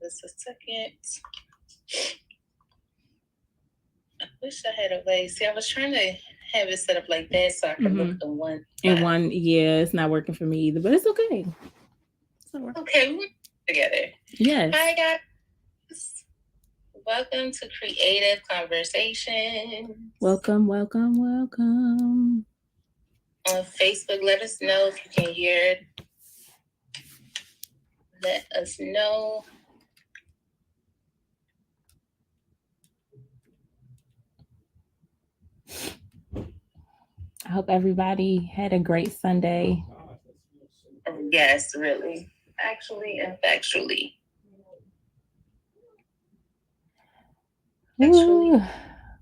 Just a second. I wish I had a way. See, I was trying to have it set up like that so I could look in one And spot. one, yeah, it's not working for me either, but it's okay. It's not working. Okay, we're together. Yes. Hi, guys. Welcome to Creative Conversations. Welcome. On Facebook, let us know if you can hear it. Let us know. I hope everybody had a great Sunday. Yes, really. Actually and factually. Ooh,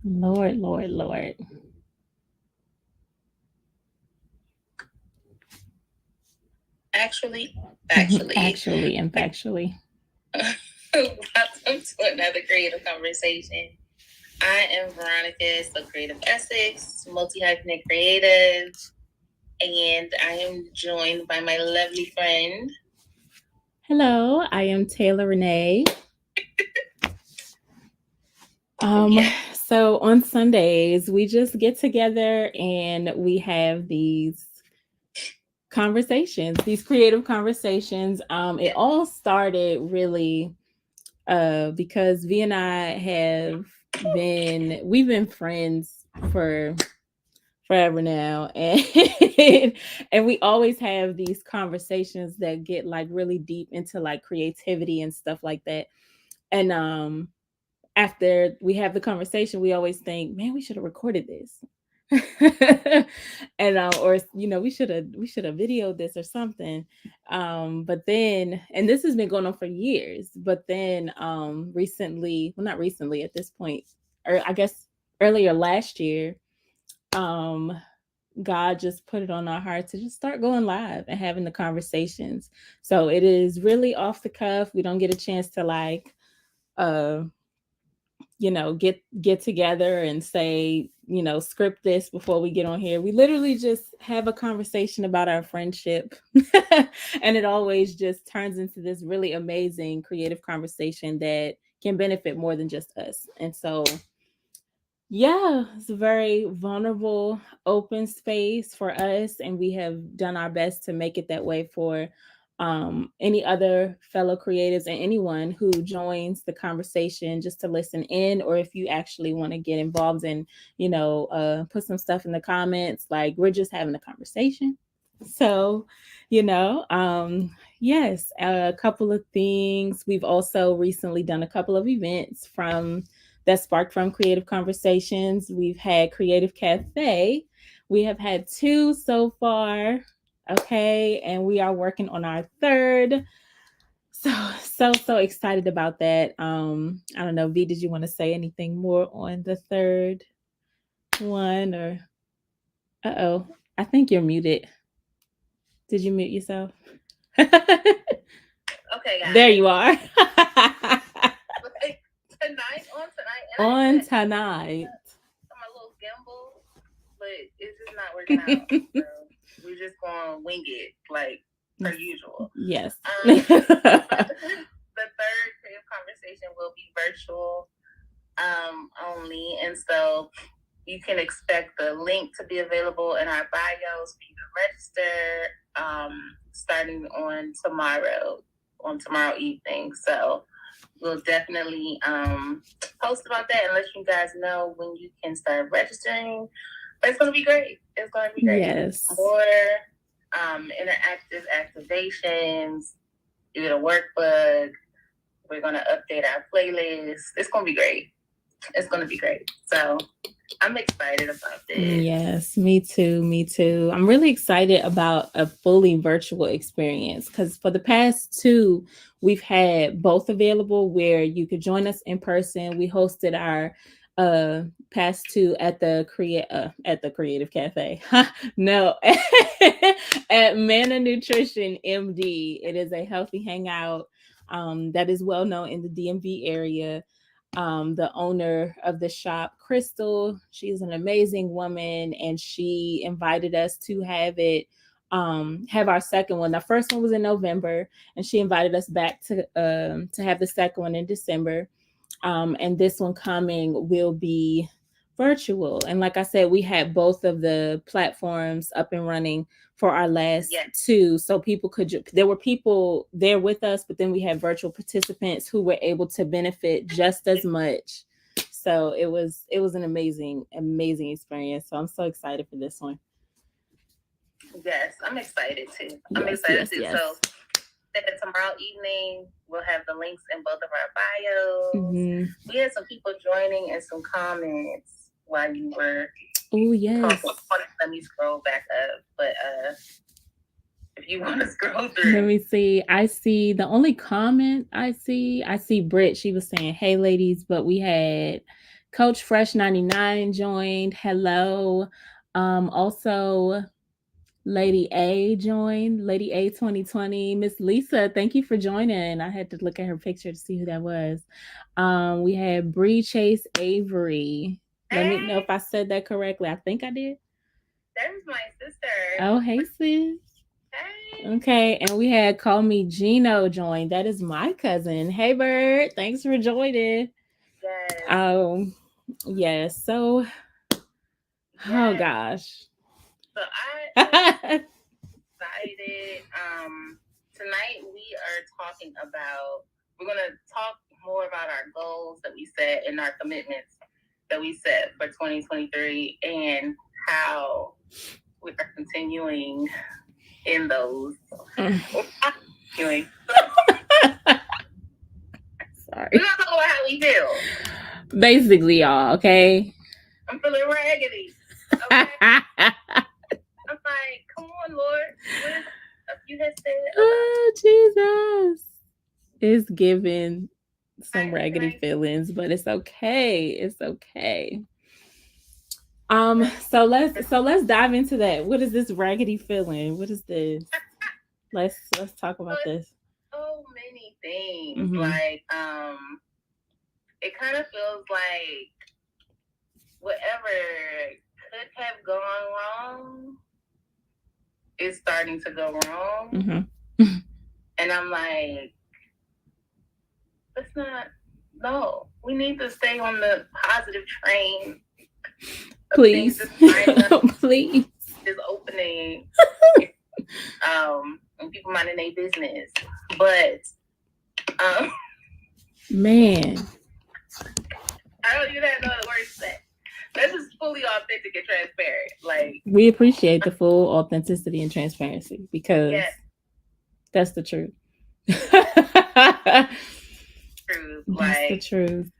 Lord. Actually, Actually and factually. Welcome to another creative conversation. I am Veronica, so Creative Essex, multi-hyphenate creative, and I am joined by my lovely friend. Hello, I am Taylor Renee. Yeah. So on Sundays, we just get together and we have these conversations, these creative conversations. It all started really because V and I we've been friends for forever now, and and we always have these conversations that get like really deep into like creativity and stuff like that. And after we have the conversation, we always think, man, we should have recorded this. And or we should have videoed this or something. But then, and this has been going on for years, but then recently, well, not recently at this point, or I guess earlier last year, um God just put it on our heart to just start going live and having the conversations. So it is really off the cuff. We don't get a chance to like uh get together and say, script this before we get on here. We literally just have a conversation about our friendship. And it always just turns into this really amazing creative conversation that can benefit more than just us. And so yeah, it's a very vulnerable, open space for us, and we have done our best to make it that way for any other fellow creatives and anyone who joins the conversation just to listen in, or if you actually want to get involved and put some stuff in the comments. Like, we're just having a conversation. So, yes, a couple of things. We've also recently done a couple of events from that sparked from creative conversations. We've had Creative Cafe. We have had two so far. Okay. And we are working on our third. So excited about that. I don't know, V, did you want to say anything more on the third one? Or uh-oh, I think you're muted. Did you mute yourself? Okay, guys. There you are. On tonight. I'm a little gimbal, but it's just not working out. So we're just gonna wing it like per usual. Yes. The third creative conversation will be virtual only, and so you can expect the link to be available in our bios for you to register starting on tomorrow evening. So we'll definitely post about that and let you guys know when you can start registering. But it's going to be great. It's going to be great. Yes. More interactive activations, do a workbook. We're going to update our playlist. It's going to be great. It's going to be great. So I'm excited about this. Yes, me too. I'm really excited about a fully virtual experience because for the past two, we've had both available where you could join us in person. We hosted our past two at the Creative Cafe. No, at Mana Nutrition MD. It is a healthy hangout that is well known in the DMV area. The owner of the shop, Crystal, she's an amazing woman, and she invited us to have it have our second one. The first one was in November, and she invited us back to have the second one in December. And this one coming will be virtual. And like I said, we had both of the platforms up and running for our last two, so people could. There were people there with us, but then we had virtual participants who were able to benefit just as much. So it was an amazing experience. So I'm so excited for this one. Yes, I'm excited too. I'm excited too. So tomorrow evening we'll have the links in both of our bios. We had some people joining and some comments while you were talking. Let me scroll back up, but if you want to scroll through, let me see. I see the only comment I see Britt. She was saying, "Hey ladies," but we had Coach Fresh 99 joined. Hello. Also Lady A joined. Lady A 2020. Miss Lisa, thank you for joining. I had to look at her picture to see who that was. We had Bree Chase Avery. Let me know if I said that correctly. I think I did. There's my sister. Oh, hey sis. Hey. Okay, and we had Call Me Gino join. That is my cousin. Hey Bird, thanks for joining. Yes. Yes. So, oh gosh. So I'm excited. Tonight we are talking about. We're gonna talk more about our goals that we set and our commitments that we set for 2023 and how we are continuing in those. Sorry. We're gonna talk about how we feel. Basically, y'all. Okay. I'm feeling raggedy. Okay. I'm like, come on, Lord. What is you had said? Oh, Jesus. It's giving some raggedy feelings, but it's okay. It's okay. So let's dive into that. What is this raggedy feeling? What is this? Let's talk about this. So many things. Like, it kind of feels like whatever could have gone wrong is starting to go wrong. And I'm like, let's not. No, we need to stay on the positive train. Please, please. Is opening. And people minding their business, but man, I don't even have no other words to say. This is fully authentic and transparent. Like, we appreciate the full authenticity and transparency because that's the truth. Truth. That's the truth.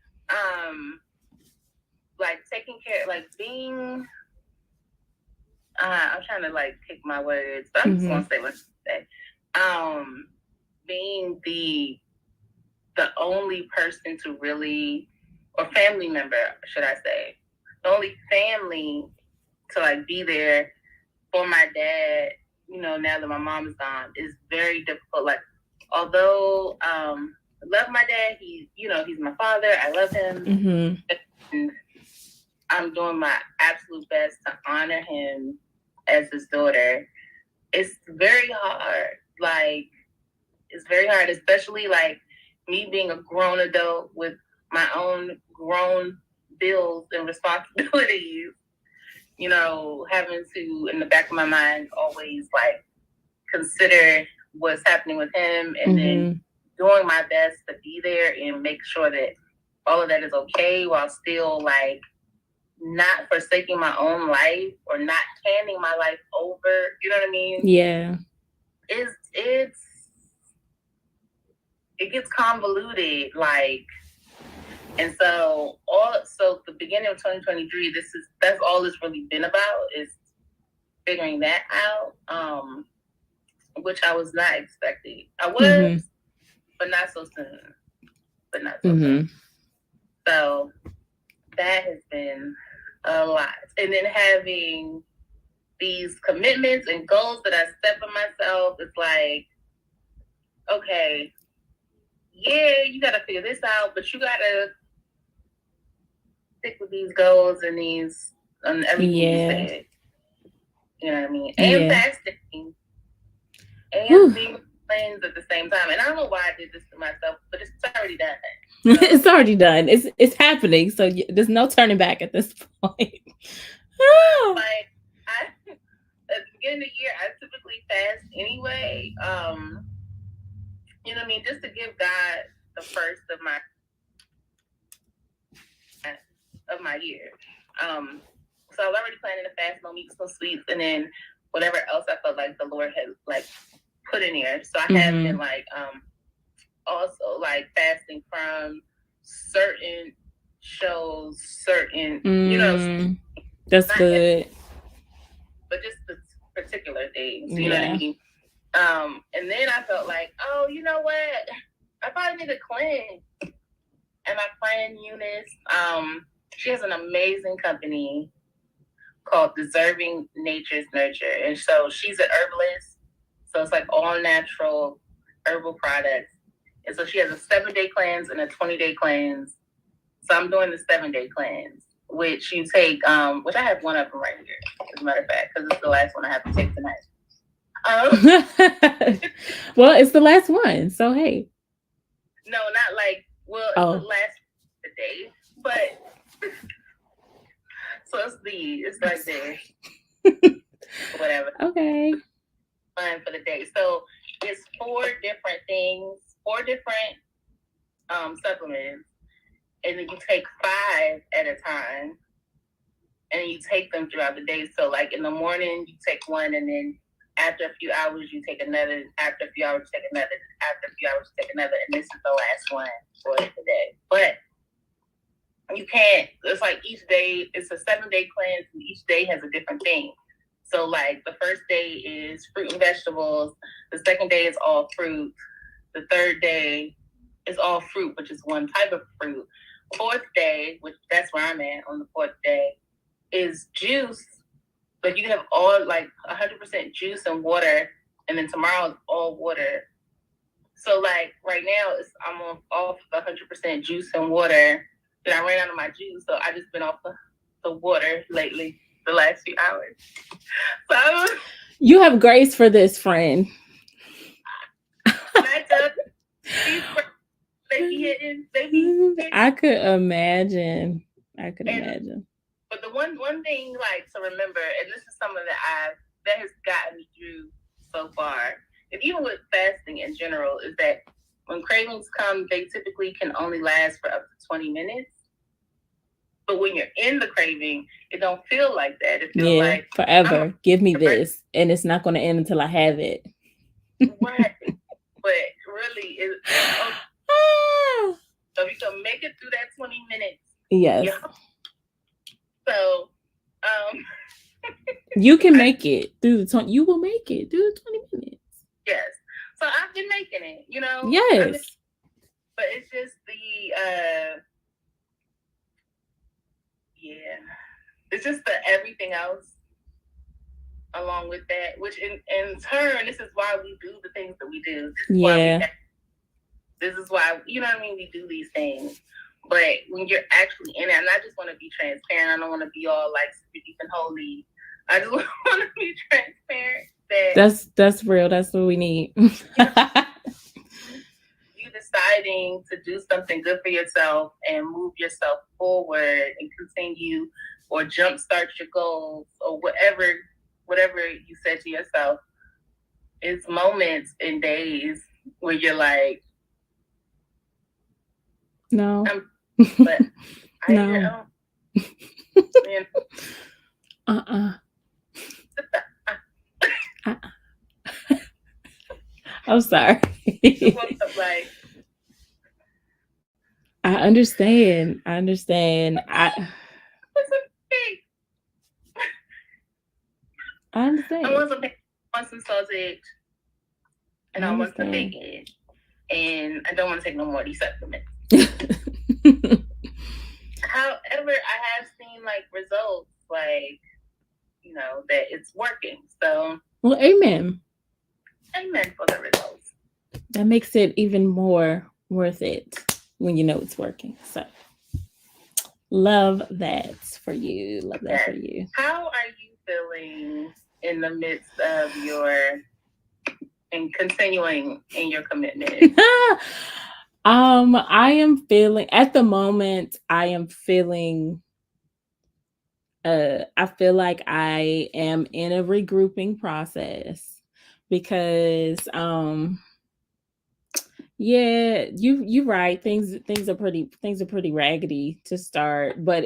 Like taking care, like being. I'm trying to like pick my words, but I'm just gonna say what I say. Being the only person to really, or family member, should I say, the only family to like be there for my dad, you know, now that my mom is gone, is very difficult. Like, although I love my dad, he's my father, I love him, and I'm doing my absolute best to honor him as his daughter. It's very hard. Like, it's very hard, especially like me being a grown adult with my own grown bills and responsibilities, you know, having to, in the back of my mind, always like consider what's happening with him and then doing my best to be there and make sure that all of that is okay while still like not forsaking my own life or not handing my life over. You know what I mean? Yeah. It gets convoluted, like, and so the beginning of 2023, that's all it's really been about, is figuring that out, which I was not expecting. I was, but not so soon. So that has been a lot. And then having these commitments and goals that I set for myself, it's like, okay, yeah, you got to figure this out, but you got to stick with these goals and everything you said. You know what I mean? And fasting. Whew. and being planes at the same time. And I don't know why I did this to myself, but it's already done. It's already done. It's happening. So there's no turning back at this point. Like at the beginning of the year, I typically fast anyway. You know what I mean? Just to give God the first of my year. So I was already planning to fast, no meats, no sweets, and then whatever else I felt like the Lord had like put in there. So I have been like also like fasting from certain shows, certain that's good. But just the particular things, you know what I mean? And then I felt like, oh, you know what? I probably need to cleanse. And my friend Eunice, she has an amazing company called Deserving Nature's Nurture. And so she's an herbalist. So it's like all natural herbal products. And so she has a 7-day cleanse and a 20-day cleanse. So I'm doing the 7-day cleanse, which you take, which I have one of them right here, as a matter of fact, because it's the last one I have to take tonight. Well, it's the last one, so hey. No, not like, well, it's the last day, but so it's like this. Whatever. Okay. Fun for the day. So it's 4 different things, 4 different supplements, and then you take 5 at a time, and you take them throughout the day. So like in the morning, you take one, and then after a few hours, you take another. After a few hours, you take another. After a few hours, you take another. And this is the last one for today. But you can't, it's like each day, it's a 7-day cleanse, and each day has a different thing. So like the first day is fruit and vegetables. The second day is all fruit. The third day is all fruit, which is one type of fruit. 4th day, which that's where I'm at on the 4th day, is juice. But you can have all like 100% juice and water, and then tomorrow is all water. So like right now, I'm off the 100% juice and water. Then I ran out of my juice, so I just been off the water lately, the last few hours. So you have grace for this, friend. I could imagine. But the one thing like to remember, and this is something that has gotten me through so far, and even with fasting in general, is that when cravings come, they typically can only last for up to 20 minutes. But when you're in the craving, it don't feel like that. It feels like forever. Give me this, and it's not going to end until I have it. Right. But really, so you can make it through that 20 minutes. Yes. Yeah. So, you can make it through the 20. You will make it through the 20 minutes. Yes. So I've been making it, you know. Yes. But it's just it's just the everything else along with that, which in turn, this is why we do the things that we do. This is why, you know what I mean, we do these things. But when you're actually in it, and I just want to be transparent, I don't want to be all like super deep and holy. I just want to be transparent. That's real. That's what we need. You deciding to do something good for yourself and move yourself forward and continue or jumpstart your goals or whatever you said to yourself. It's moments and days where you're like, no. But I no. I'm sorry. I understand. I understand. I understand. I want some sausage, and I want some bacon, and I don't want to take no more of these supplements. However, I have seen like results, like, you know, that it's working. So, well, amen. Amen for the results. That makes it even more worth it when you know it's working. So, love that for you. Love that for you. How are you feeling in the midst of your and continuing in your commitment? I am feeling at the moment, I am feeling I feel like I am in a regrouping process because yeah, you're right. Things are pretty raggedy to start, but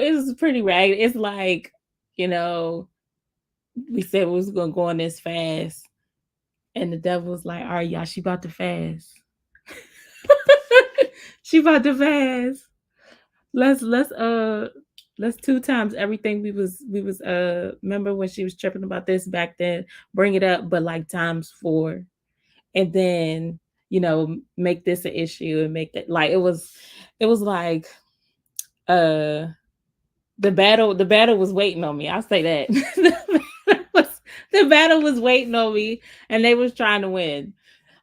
it's pretty raggedy. It's like, you know, we said we was gonna go on this fast, and the devil was like, all right, y'all, she about to fast. She about to fast. Let's 2 times everything we was remember when she was tripping about this back then, bring it up, but like times 4. And then, make this an issue and make that like it was like uh the battle was waiting on me. I'll say that. The battle was waiting on me, and they was trying to win.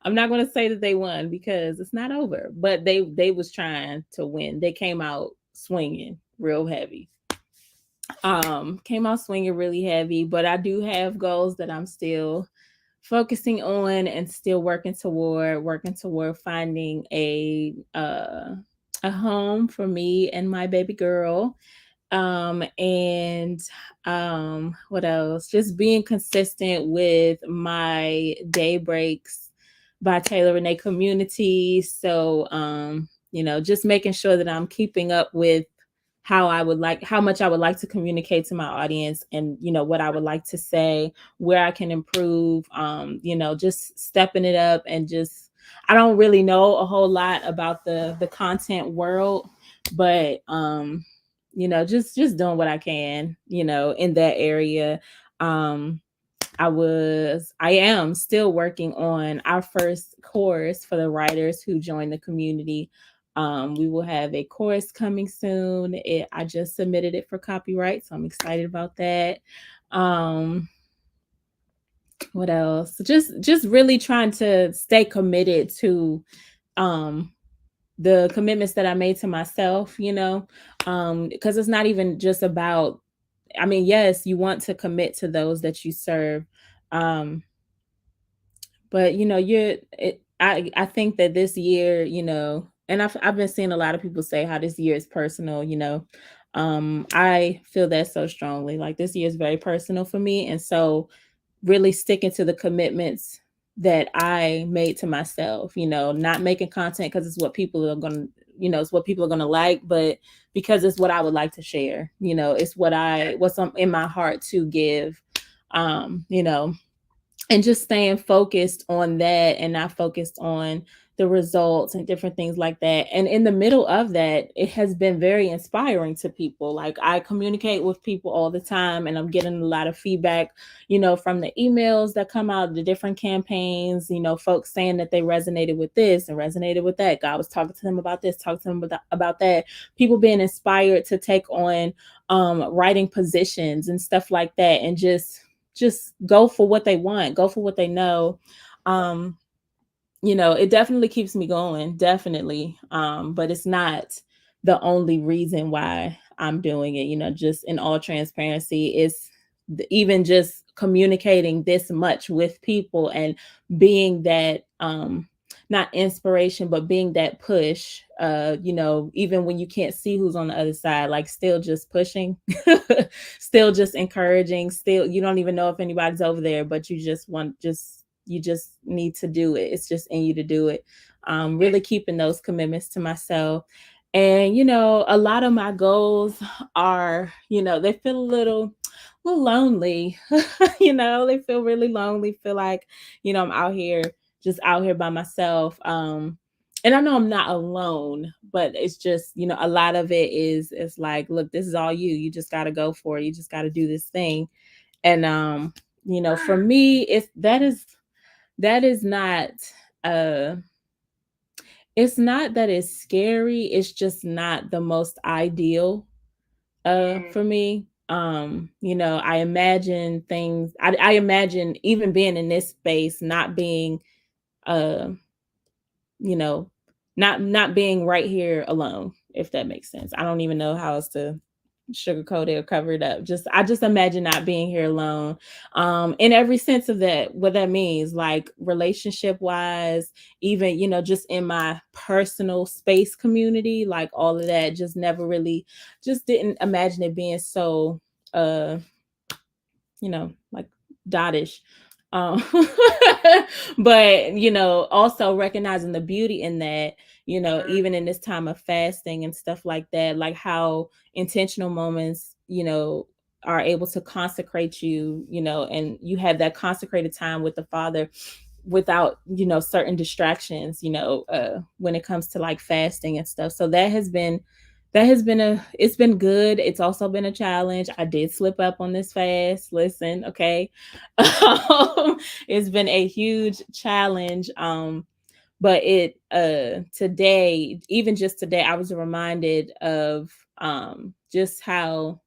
I'm not going to say that they won because it's not over, but they was trying to win. They came out swinging real heavy. Came out swinging really heavy, but I do have goals that I'm still focusing on and still working toward finding a home for me and my baby girl. And what else? Just being consistent with my day breaks by Taylor Renee community. So just making sure that I'm keeping up with how much I would like to communicate to my audience, and what I would like to say, where I can improve, just stepping it up. And just I don't really know a whole lot about the content world, but just doing what I can, in that area. Um I am still working on our first course for the writers who join the community. We will have a course coming soon. I just submitted it for copyright, so I'm excited about that. Um, what else? Just really trying to stay committed to um the commitments that I made to myself, because it's not even just about, I mean, yes, you want to commit to those that you serve. Um, but I think that this year, and I've been seeing a lot of people say how this year is personal. I feel that so strongly. Like, this year is very personal for me, and so really sticking to the commitments that I made to myself. Not making content because it's what people are going to, it's what people are going to like, but because it's what I would like to share. It's what's in my heart to give. Um, you know, and just staying focused on that and not focused on the results and different things like that. And in the middle of that, it has been very inspiring to people. Like, I communicate with people all the time, and I'm getting a lot of feedback, from the emails that come out, the different campaigns, folks saying that they resonated with this and resonated with that. God was talking to them about this, talking to them about that. People being inspired to take on writing positions and stuff like that, and just go for what they want, go for what they know. um it definitely keeps me going, definitely. But it's not the only reason why I'm doing it. Just in all transparency, it's even just communicating this much with people and being that not inspiration, but being that push, even when you can't see who's on the other side, like, still just pushing, still just encouraging, still you don't even know if anybody's over there, but you just need to do it. It's just in you to do it. Really keeping those commitments to myself. And a lot of my goals are, they feel a little lonely. They feel really lonely. Feel like, I'm just out here by myself. And I know I'm not alone, but it's just, a lot of it is, it's like, look, this is all you. You just got to go for it. You just got to do this thing. And for me, that is not uh it's not that it's scary, it's just not the most ideal for me. I imagine things, I imagine even being in this space, not being uh you know not being right here alone, if that makes sense. I don't even know how else to sugarcoat it or cover it up. I just imagine not being here alone. In every sense of that, what that means, like relationship wise, even, you know, just in my personal space community, like all of that, just never really, just didn't imagine it being so you know, like dottish. Um, but you know, also recognizing the beauty in that, you know, even in this time of fasting and stuff like that, like how intentional moments, you know, are able to consecrate you, you know, and you have that consecrated time with the Father without, you know, certain distractions, you know, when it comes to like fasting and stuff. So that has been it's been good. It's also been a challenge. I did slip up on this fast. Listen, okay. It's been a huge challenge. But it today, even just today, I was reminded of just how,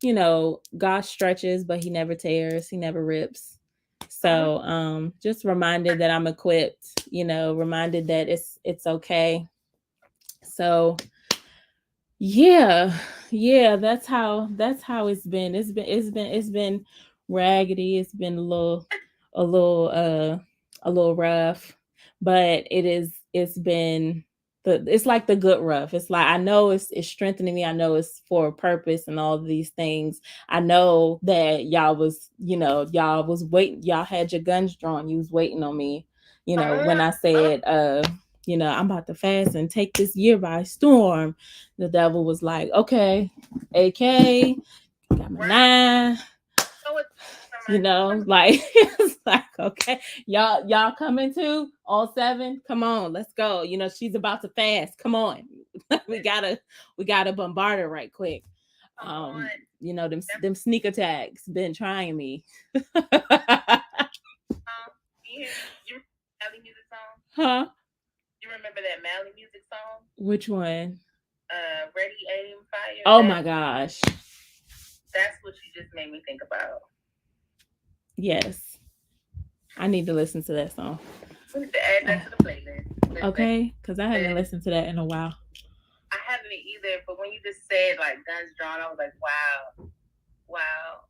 you know, God stretches, but he never tears, he never rips. So just reminded that I'm equipped, you know, reminded that it's okay. So yeah, that's how it's been raggedy. It's been a little a little rough, but it's been it's like the good rough. It's like I know it's strengthening me. I know it's for a purpose and all of these things. I know that y'all was, you know, y'all was waiting, y'all had your guns drawn, you was waiting on me, you know, when I said you know, I'm about to fast and take this year by storm. The devil was like, okay, AK, got my nine, you know, like it's like, okay, y'all coming too? All seven? Come on, let's go. You know, she's about to fast. Come on. we gotta bombard her right quick. You know, them sneak attacks been trying me. Huh? You remember that Mally music song? Which one? Ready, Aim, Fire. Oh my gosh. That's what you just made me think about. Yes. I need to listen to that song. We need to add that to the playlist. Listen. Okay, because I haven't listened to that in a while. I haven't either, but when you just said like guns drawn, I was like, wow.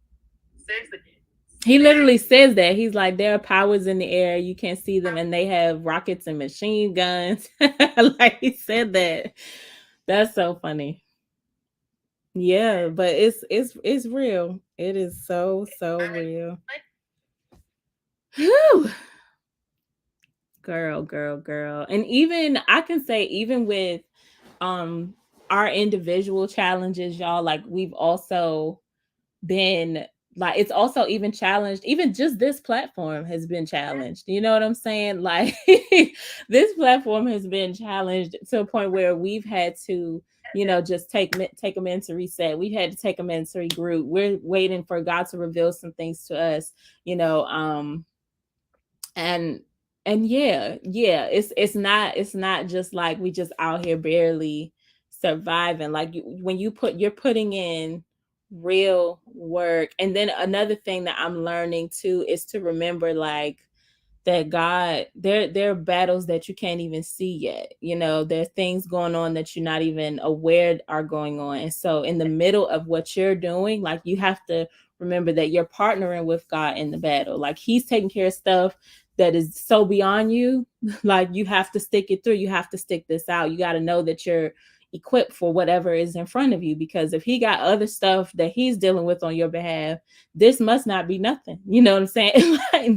Seriously. He literally says that. He's like, there are powers in the air. You can't see them, and they have rockets and machine guns. Like he said that. That's so funny. Yeah, but it's real. It is so real. Whew. Girl. And even I can say, even with our individual challenges, y'all, like we've also been like, it's also even challenged, even just this platform has been challenged, you know what I'm saying? Like this platform has been challenged to a point where we've had to, you know, just take a minute to reset. We've had to take a minute to regroup. We're waiting for God to reveal some things to us, you know, and yeah, it's not just like we just out here barely surviving. Like when you're putting in real work. And then another thing that I'm learning too is to remember like that God, there are battles that you can't even see yet. You know, there's things going on that you're not even aware are going on. And so in the middle of what you're doing, like you have to remember that you're partnering with God in the battle. Like he's taking care of stuff that is so beyond you. Like you have to stick it through. You have to stick this out. You got to know that you're equipped for whatever is in front of you, because if he got other stuff that he's dealing with on your behalf, this must not be nothing. You know what I'm saying? I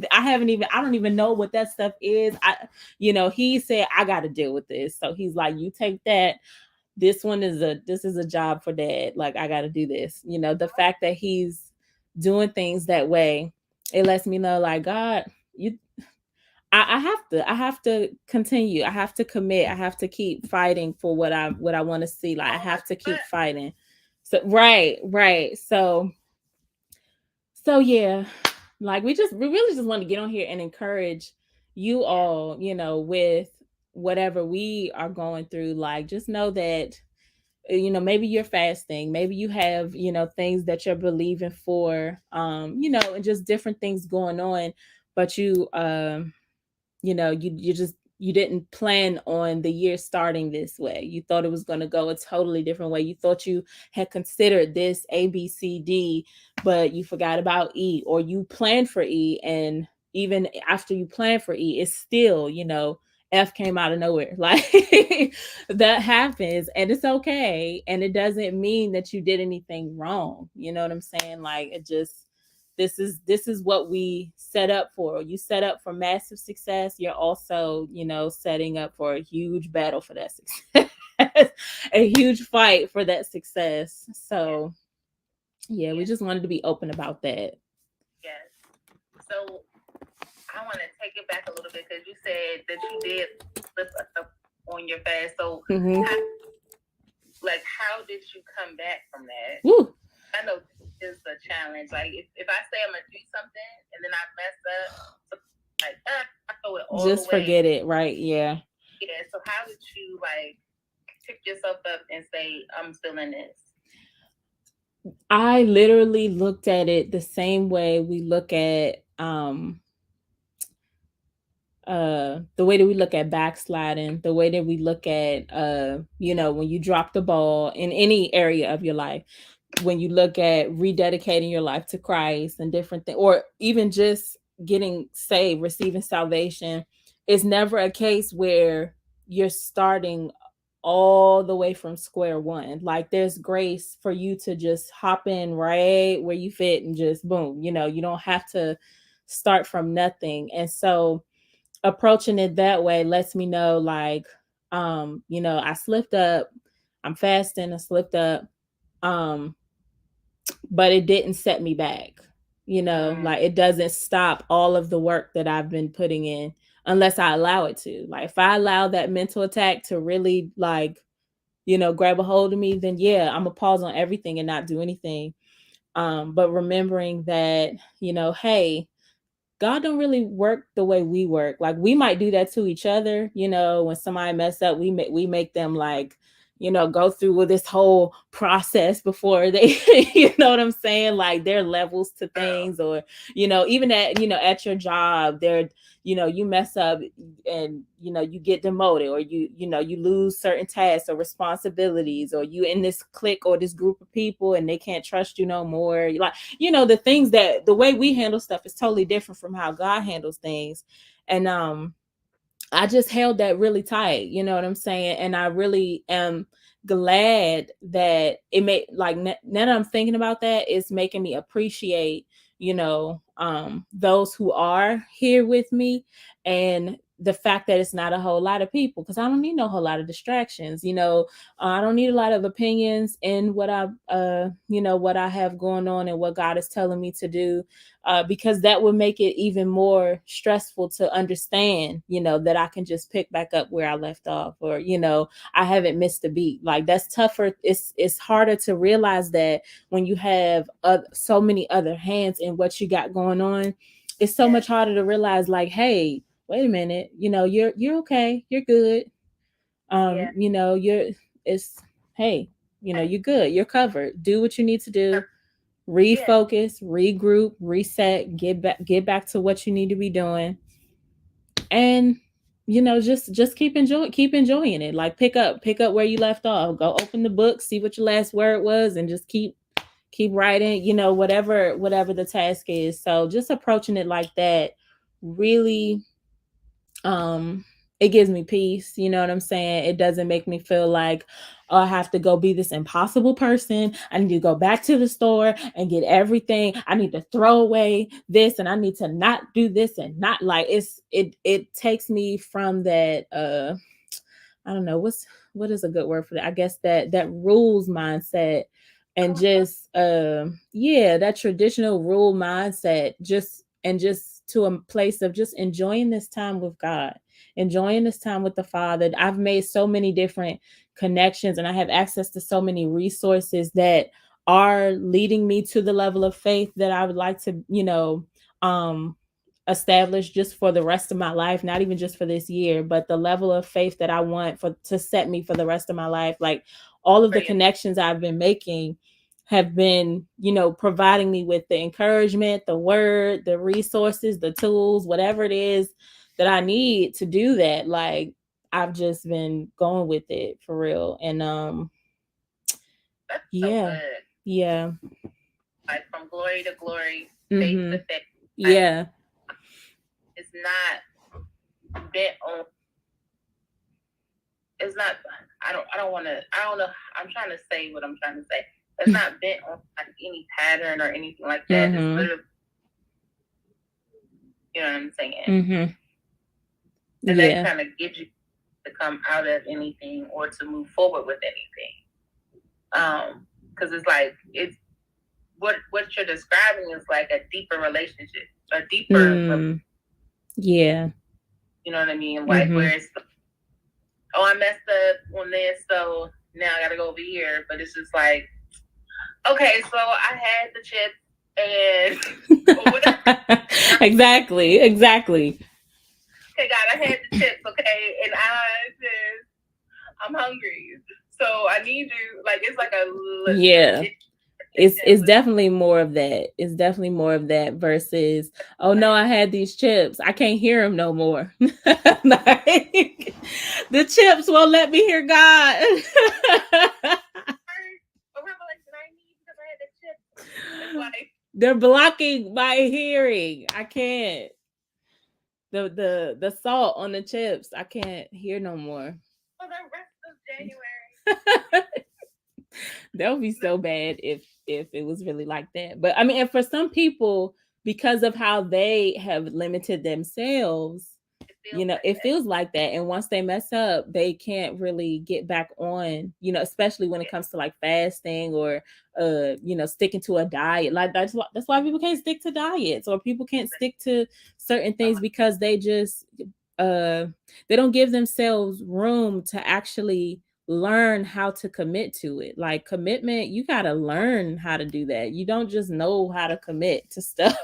don't even know what that stuff is. You know, he said I got to deal with this, so he's like, you take that. This is a job for dad. Like I got to do this. You know, the fact that he's doing things that way, it lets me know like, God, I have to continue. I have to commit. I have to keep fighting for what I want to see. Like I have to keep fighting. So right. So yeah, like we really just want to get on here and encourage you all, you know, with whatever we are going through. Like just know that, you know, maybe you're fasting, maybe you have, you know, things that you're believing for, you know, and just different things going on, but you know, you just you didn't plan on the year starting this way. You thought it was going to go a totally different way. You thought you had considered this A, B, C, D, but you forgot about E, or you planned for E. And even after you planned for E, it's still, F came out of nowhere. Like that happens, and it's okay. And it doesn't mean that you did anything wrong. You know what I'm saying? Like, it just, this is what we set up for. You set up for massive success. You're also, setting up for a huge battle for that success. A huge fight for that success. So yeah, we just wanted to be open about that. Yes. So I want to take it back a little bit, because you said that you did slip up on your fast. So how did you come back from that? Woo. I know this is a challenge. Like, if I say I'm gonna do something and then I mess up, like I throw it all just the way. Forget it, right? Yeah. Yeah. So how did you pick yourself up and say, I'm still in this? I literally looked at it the same way we look at the way that we look at backsliding, the way that we look at when you drop the ball in any area of your life, when you look at rededicating your life to Christ and different things, or even just getting saved, receiving salvation, it's never a case where you're starting all the way from square one. Like, there's grace for you to just hop in right where you fit and just boom, you don't have to start from nothing. And so approaching it that way lets me know, like, I slipped up, I'm fasting, I slipped up, but it didn't set me back. Like, it doesn't stop all of the work that I've been putting in, unless I allow it to. Like, if I allow that mental attack to really, like, grab a hold of me, then yeah, I'm gonna pause on everything and not do anything. But remembering that, hey, God don't really work the way we work. Like, we might do that to each other, when somebody mess up, we make them, like, go through with this whole process before they, you know what I'm saying? Like, there are levels to things, or, even at your job, there, you mess up and, you get demoted, or you lose certain tasks or responsibilities, or you in this clique or this group of people and they can't trust you no more. Like, the things that the way we handle stuff is totally different from how God handles things. And I just held that really tight, you know what I'm saying? And I really am glad that it made, like, now that I'm thinking about that, it's making me appreciate, those who are here with me, and the fact that it's not a whole lot of people, because I don't need no whole lot of distractions. I don't need a lot of opinions in what what I have going on and what God is telling me to do, because that would make it even more stressful to understand, that I can just pick back up where I left off, or, I haven't missed a beat. Like, that's tougher. It's harder to realize that when you have so many other hands in what you got going on. It's so much harder to realize, like, hey, wait a minute, you're okay, you're good. Hey, you're good, you're covered. Do what you need to do. Refocus, regroup, reset, get back to what you need to be doing. And just keep enjoying it. Like, pick up where you left off. Go open the book, see what your last word was, and just keep writing, whatever the task is. So just approaching it like that really, it gives me peace. You know what I'm saying? It doesn't make me feel like, oh, I have to go be this impossible person. I need to go back to the store and get everything. I need to throw away this, and I need to not do this, and not, like, it takes me from that, I don't know, what is a good word for that? I guess that rules mindset, and just that traditional rule mindset, just to a place of just enjoying this time with God, enjoying this time with the Father. I've made so many different connections, and I have access to so many resources that are leading me to the level of faith that I would like to, establish just for the rest of my life, not even just for this year, but the level of faith that I want to set me for the rest of my life. Like, all of the connections I've been making have been, providing me with the encouragement, the word, the resources, the tools, whatever it is I need to do that. Like I've just been going with it for real. And That's so yeah. good. Yeah. Like from glory to glory, faith Mm-hmm. to faith. Yeah. It's not bent on. It's not. I don't want to. I don't know. I'm trying to say what I'm trying to say. It's not bent on like any pattern or anything like that. It's literally, you know what I'm saying. Mm-hmm. And Yeah. that kind of gives you to come out of anything or to move forward with anything. Because it's like it's what you're describing is like a deeper relationship, a deeper. Yeah. You know what I mean? Like where it's, oh, I messed up on this, so now I gotta go over here. But it's just like, okay, so I had the chips and exactly. Okay, God, I had the chips, okay, and I'm hungry, so I need you. Like it's like a yeah. It's definitely more of that. It's definitely more of that versus, oh no, I had these chips. I can't hear them no more. Like, the chips won't let me hear God. They're blocking my hearing. I can't. The salt on the chips, I can't hear no more. For the rest of January. That would be so bad if it was really like that. But I mean, and for some people, because of how they have limited themselves, you know, it feels like that. And once they mess up, they can't really get back on, you know, especially when it comes to like fasting or you know, sticking to a diet. Like that's why people can't stick to diets, or people can't stick to certain things, because they just they don't give themselves room to actually learn how to commit to it. Like commitment, you got to learn how to do that. You don't just know how to commit to stuff.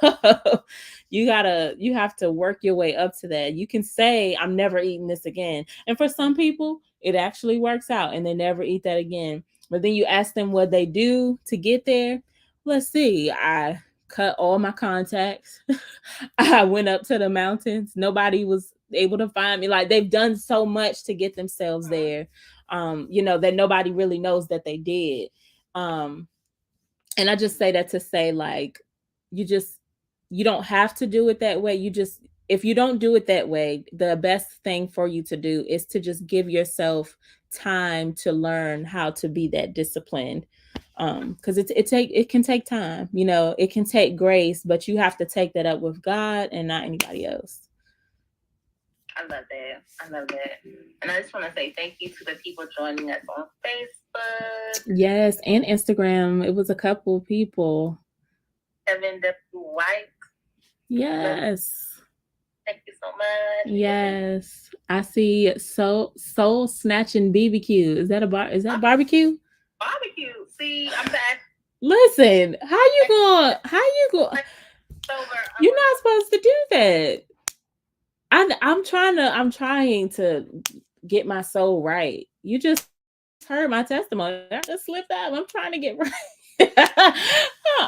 You have to work your way up to that. You can say, I'm never eating this again, and for some people it actually works out and they never eat that again. But then you ask them what they do to get there. Let's see, I cut all my contacts. I went up to the mountains. Nobody was able to find me. Like they've done so much to get themselves there, you know, that nobody really knows that they did. And I just say that to say, like, you don't have to do it that way. If you don't do it that way, the best thing for you to do is to just give yourself time to learn how to be that disciplined. Because it can take time, you know, it can take grace, but you have to take that up with God and not anybody else. I love that. And I just want to say thank you to the people joining us on Facebook. Yes, and Instagram. It was a couple people. Kevin W. White. Yes. Thank you so much. Yes. I see soul snatching BBQ. Is that barbecue? Barbecue. See, I'm back. Listen, how you going? You're not supposed to do that. I'm trying to get my soul right. You just heard my testimony. I just slipped up. I'm trying to get right.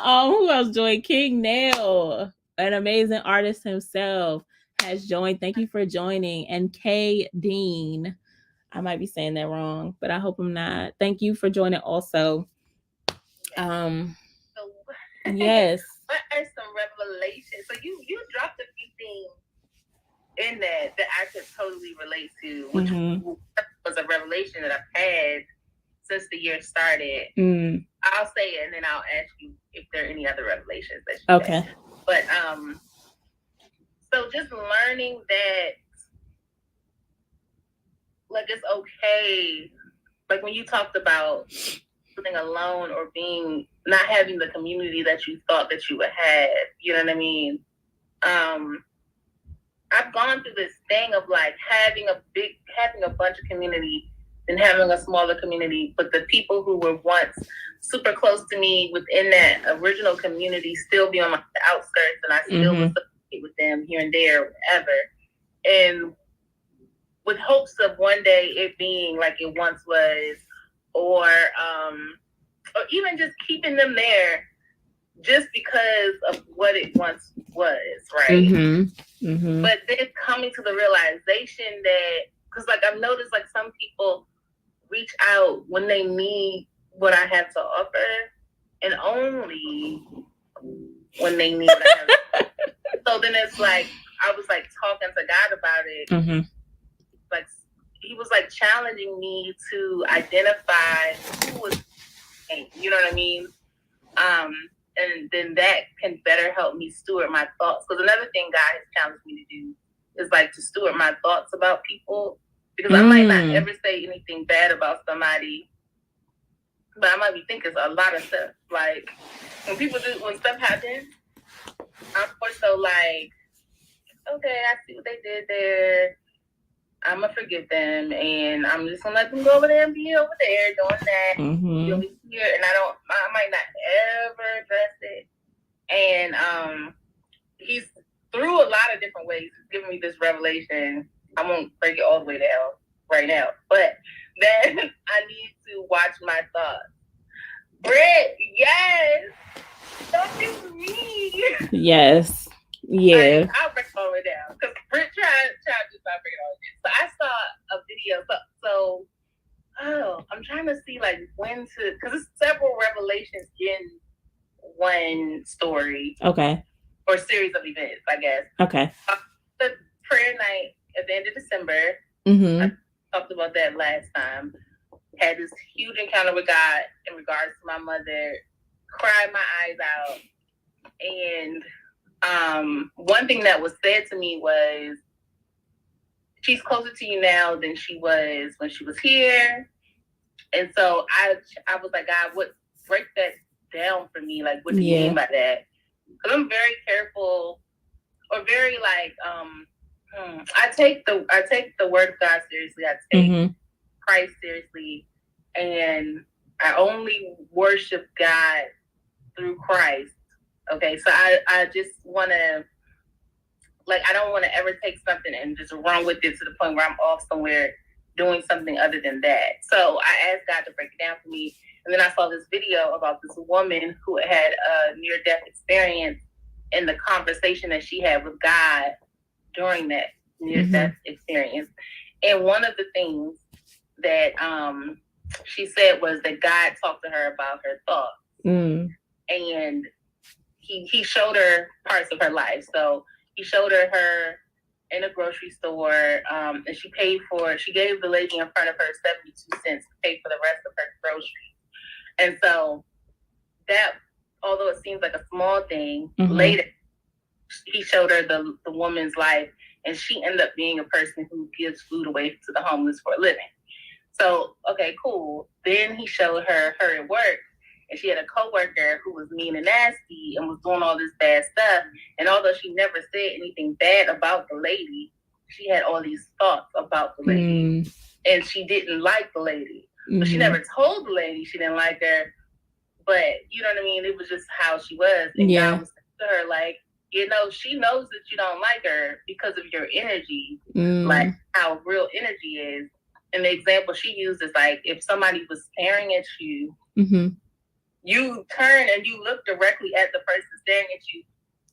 Who else joined? King Nail, an amazing artist himself, has joined. Thank you for joining. And K Dean, I might be saying that wrong, but I hope I'm not. Thank you for joining also. Yes. What are some revelations? So you dropped a few things in that I could totally relate to, which was a revelation that I've had since the year started. I'll say it and then I'll ask you if there are any other revelations that you had. But so just learning that, like, it's okay. Like when you talked about feeling alone or not having the community that you thought that you would have, you know what I mean? I've gone through this thing of like having a bunch of community and having a smaller community, but the people who were once super close to me within that original community still be on the outskirts, and I still would associate with them here and there, whatever. And with hopes of one day it being like it once was, or even just keeping them there just because of what it once was, right? Mm-hmm. Mm-hmm. But then coming to the realization that, because like I've noticed, like some people reach out when they need what I have to offer, and only when they need what I have to offer. So then it's like I was like talking to God about it. Mm-hmm. Like he was like challenging me to identify who was, you know what I mean? And then that can better help me steward my thoughts. Because another thing God has challenged me to do is like to steward my thoughts about people. Because I might not ever say anything bad about somebody, but I might be thinking a lot of stuff. Like when stuff happens, I'm more so like, okay, I see what they did there. I'm gonna forgive them, and I'm just gonna let them go over there and be over there doing that. Mm-hmm. You'll be here, and I might not ever address it. And he's through a lot of different ways giving me this revelation. I won't break it all the way down right now, but then I need to watch my thoughts. Britt, yes, don't do for me. Yes. Yeah. I'll break it all the way down because Britt tried to stop breaking all the way. So I saw a video. I'm trying to see like when to, because there's several revelations in one story. Okay. Or series of events, I guess. Okay. The prayer night at the end of December. Mm-hmm. I talked about that last time. Had this huge encounter with God in regards to my mother. Cried my eyes out. And one thing that was said to me was, she's closer to you now than she was when she was here. And so I was like, God, break that down for me? Like, what do you mean by that? Because I'm very careful, or very like, I take the word of God seriously. I take Christ seriously, and I only worship God through Christ. Okay, so I just want to, like, I don't want to ever take something and just run with it to the point where I'm off somewhere doing something other than that. So I asked God to break it down for me. And then I saw this video about this woman who had a near-death experience and the conversation that she had with God during that near-death experience. And one of the things that she said was that God talked to her about her thoughts. And he showed her parts of her life. So he showed her in a grocery store, and she gave the lady in front of her 72 cents to pay for the rest of her groceries. And so that, although it seems like a small thing, later he showed her the woman's life, and she ended up being a person who gives food away to the homeless for a living. So, okay, cool. Then he showed her at work, and she had a coworker who was mean and nasty and was doing all this bad stuff. And although she never said anything bad about the lady, she had all these thoughts about the lady, and she didn't like the lady. But she never told the lady she didn't like her. But you know what I mean? It was just how she was. And God was saying to her, like, you know, she knows that you don't like her because of your energy, like how real energy is. And the example she used is like, if somebody was staring at you, you turn and you look directly at the person staring at you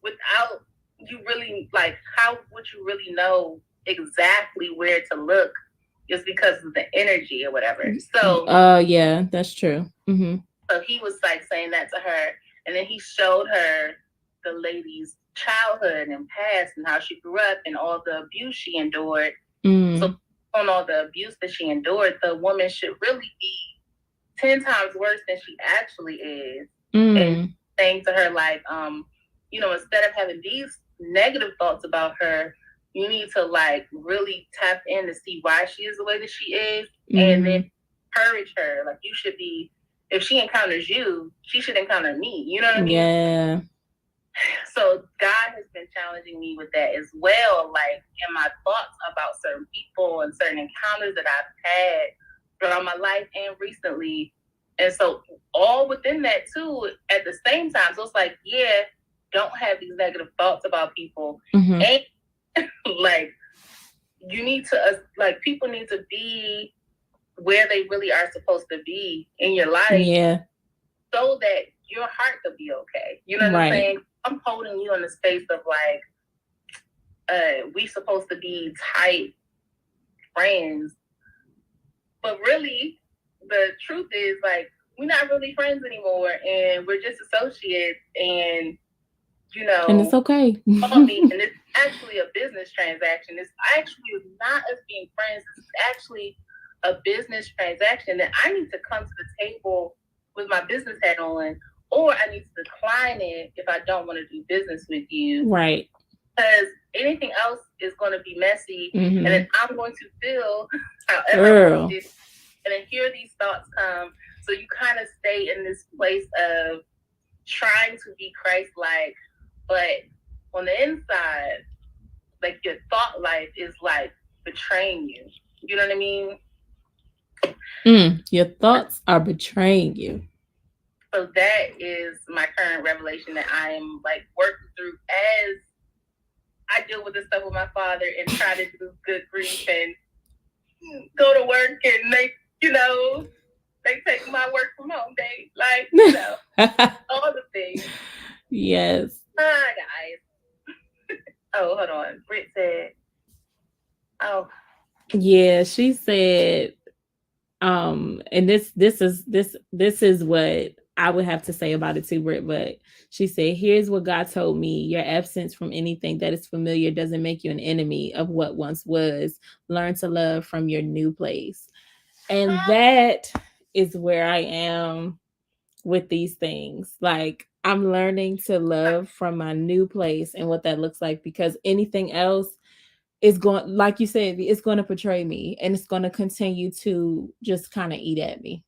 without you really, like, how would you really know exactly where to look? Just because of the energy or whatever. So, yeah, that's true. So he was like saying that to her, and then he showed her the lady's childhood and past and how she grew up and all the abuse she endured. So on all the abuse that she endured, the woman should really be 10 times worse than she actually is. And saying to her, like, you know, instead of having these negative thoughts about her, you need to like really tap in to see why she is the way that she is, and then encourage her. Like, you should be, if she encounters you, she should encounter me. You know what I mean? Yeah. So God has been challenging me with that as well, like in my thoughts about certain people and certain encounters that I've had throughout my life and recently. And so all within that too, at the same time. So it's like, yeah, don't have these negative thoughts about people. And like, you need to, like, people need to be where they really are supposed to be in your life. Yeah. so that your heart could be okay. You know what I'm saying? I'm holding you in the space of like, we supposed to be tight friends, but really the truth is like we're not really friends anymore, and we're just associates, and and it's okay. and it's actually a business transaction. It's actually not us being friends. It's actually a business transaction that I need to come to the table with my business hat on, or I need to decline it if I don't want to do business with you. Right. Because anything else is going to be messy, and then I'm going to feel however Girl. I want to do. And then here these thoughts come. So you kind of stay in this place of trying to be Christ-like, but on the inside, like your thought life is like betraying you. You know what I mean? Your thoughts are betraying you. So that is my current revelation that I am like working through as I deal with this stuff with my father and try to do good grief and go to work, and they take my work from home day, like, all the things. Yes. Guys. Oh, hold on. Britt said, oh. Yeah, she said, and this is what I would have to say about it too, Britt, but she said, here's what God told me. Your absence from anything that is familiar doesn't make you an enemy of what once was. Learn to love from your new place. And that is where I am with these things. Like, I'm learning to love from my new place and what that looks like, because anything else is going, like you said, it's going to portray me, and it's going to continue to just kind of eat at me